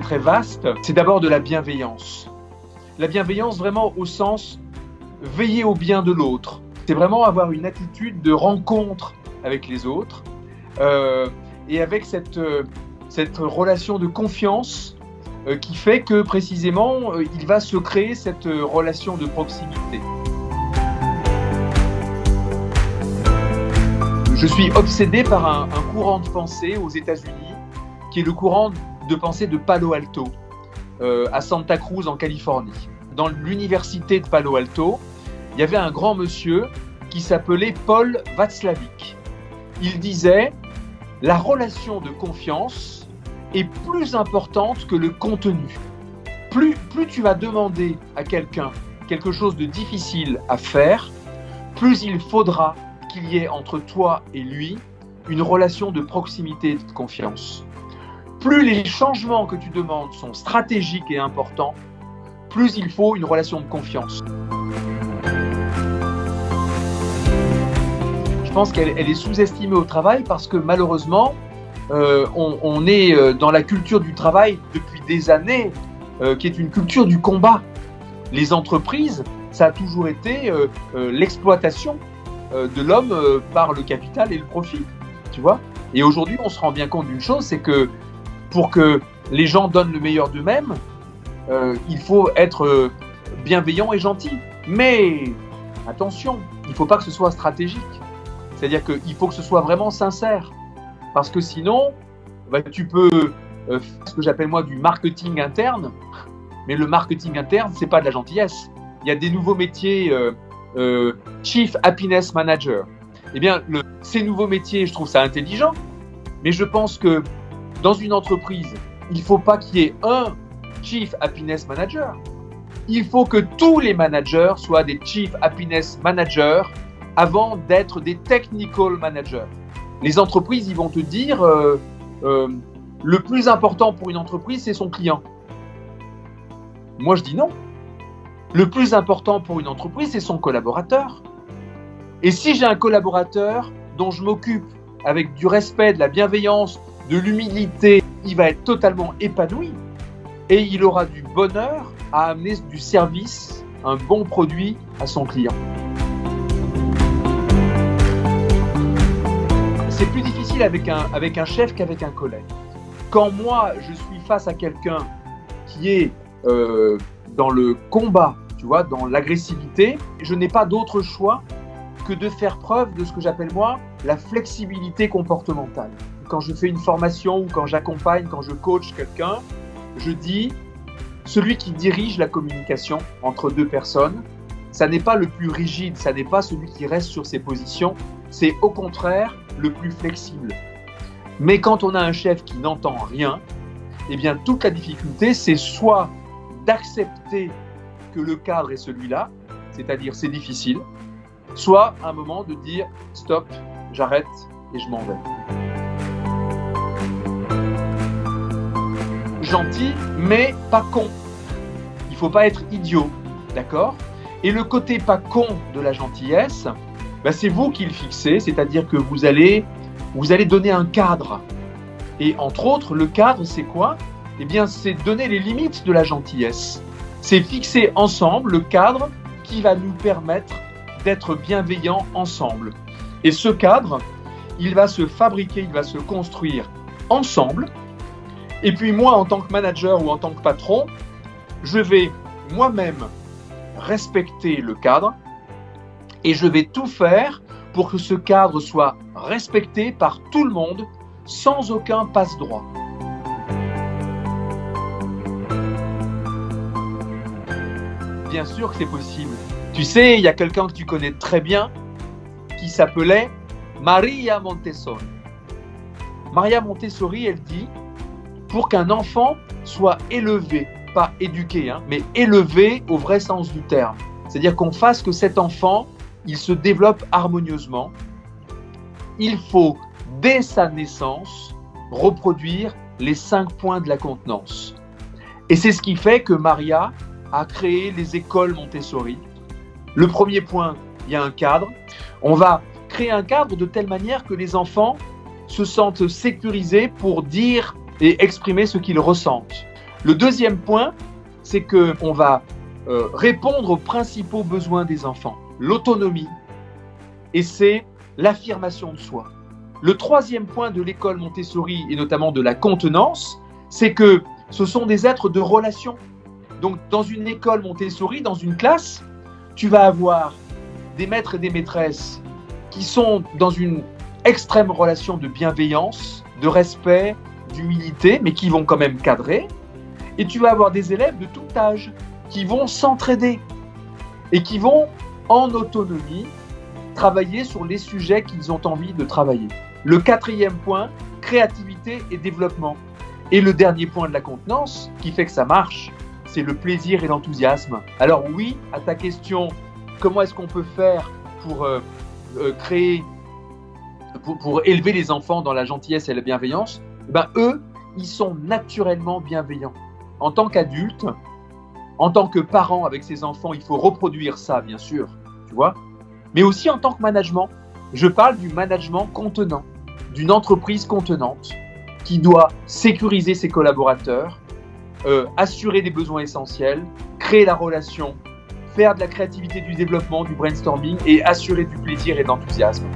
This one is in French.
très vaste. C'est d'abord de la bienveillance. La bienveillance vraiment au sens veiller au bien de l'autre. C'est vraiment avoir une attitude de rencontre avec les autres et avec cette relation de confiance qui fait que précisément il va se créer cette relation de proximité. Je suis obsédé par un courant de pensée aux États-Unis qui est le courant de pensée de Palo Alto à Santa Cruz en Californie. Dans l'université de Palo Alto, il y avait un grand monsieur qui s'appelait Paul Václavic. Il disait « La relation de confiance est plus importante que le contenu. Plus tu vas demander à quelqu'un quelque chose de difficile à faire, plus il faudra qu'il y ait entre toi et lui une relation de proximité et de confiance. Plus les changements que tu demandes sont stratégiques et importants, plus il faut une relation de confiance. » Je pense qu'elle est sous-estimée au travail parce que malheureusement, on est dans la culture du travail depuis des années, qui est une culture du combat. Les entreprises, ça a toujours été l'exploitation de l'homme par le capital et le profit, tu vois. Et aujourd'hui, on se rend bien compte d'une chose, c'est que pour que les gens donnent le meilleur d'eux-mêmes, il faut être bienveillant et gentil. Mais attention, il ne faut pas que ce soit stratégique. C'est-à-dire qu'il faut que ce soit vraiment sincère. Parce que sinon, tu peux faire ce que j'appelle moi du marketing interne. Mais le marketing interne, ce n'est pas de la gentillesse. Il y a des nouveaux métiers, Chief Happiness Manager. Eh bien, ces nouveaux métiers, je trouve ça intelligent. Mais je pense que dans une entreprise, il ne faut pas qu'il y ait un Chief Happiness Manager. Il faut que tous les managers soient des Chief Happiness Managers avant d'être des Technical Managers. Les entreprises, ils vont te dire le plus important pour une entreprise, c'est son client. Moi, je dis non. Le plus important pour une entreprise, c'est son collaborateur. Et si j'ai un collaborateur dont je m'occupe avec du respect, de la bienveillance, de l'humilité, il va être totalement épanoui et il aura du bonheur à amener du service, un bon produit à son client. C'est plus difficile avec un chef qu'avec un collègue. Quand moi, je suis face à quelqu'un qui est dans le combat, tu vois, dans l'agressivité, je n'ai pas d'autre choix que de faire preuve de ce que j'appelle moi la flexibilité comportementale. Quand je fais une formation ou quand j'accompagne, quand je coach quelqu'un, je dis celui qui dirige la communication entre deux personnes, ça n'est pas le plus rigide, ça n'est pas celui qui reste sur ses positions, c'est au contraire le plus flexible. Mais quand on a un chef qui n'entend rien, eh bien toute la difficulté, c'est soit d'accepter que le cadre est celui-là, c'est-à-dire c'est difficile, soit à un moment de dire stop, j'arrête et je m'en vais. Gentil, mais pas con. Il ne faut pas être idiot, d'accord ? Et le côté pas con de la gentillesse, c'est vous qui le fixez, c'est-à-dire que vous allez donner un cadre. Et entre autres, le cadre, c'est quoi ? Eh bien, c'est donner les limites de la gentillesse. C'est fixer ensemble le cadre qui va nous permettre d'être bienveillants ensemble. Et ce cadre, il va se fabriquer, il va se construire ensemble. Et puis moi, en tant que manager ou en tant que patron, je vais moi-même respecter le cadre et je vais tout faire pour que ce cadre soit respecté par tout le monde sans aucun passe-droit. Bien sûr que c'est possible. Tu sais, il y a quelqu'un que tu connais très bien qui s'appelait Maria Montessori. Maria Montessori, elle dit pour qu'un enfant soit élevé, pas éduqué, mais élevé au vrai sens du terme. C'est-à-dire qu'on fasse que cet enfant, il se développe harmonieusement. Il faut, dès sa naissance, reproduire les 5 points de la contenance. Et c'est ce qui fait que Maria a créé les écoles Montessori. Le premier point, il y a un cadre. On va créer un cadre de telle manière que les enfants se sentent sécurisés pour dire et exprimer ce qu'ils ressentent. Le deuxième point, c'est qu'on va répondre aux principaux besoins des enfants, l'autonomie, et c'est l'affirmation de soi. Le troisième point de l'école Montessori, et notamment de la contenance, c'est que ce sont des êtres de relation. Donc, dans une école Montessori, dans une classe, tu vas avoir des maîtres et des maîtresses qui sont dans une extrême relation de bienveillance, de respect, d'humilité, mais qui vont quand même cadrer. Et tu vas avoir des élèves de tout âge qui vont s'entraider et qui vont, en autonomie, travailler sur les sujets qu'ils ont envie de travailler. Le quatrième point, créativité et développement. Et le dernier point de la contenance, qui fait que ça marche, c'est le plaisir et l'enthousiasme. Alors oui, à ta question, comment est-ce qu'on peut faire pour pour élever les enfants dans la gentillesse et la bienveillance? Eux, ils sont naturellement bienveillants. En tant qu'adultes, en tant que parents avec ses enfants, il faut reproduire ça, bien sûr, tu vois. Mais aussi en tant que management. Je parle du management contenant, d'une entreprise contenante qui doit sécuriser ses collaborateurs, assurer des besoins essentiels, créer la relation, faire de la créativité, du développement, du brainstorming et assurer du plaisir et de l'enthousiasme.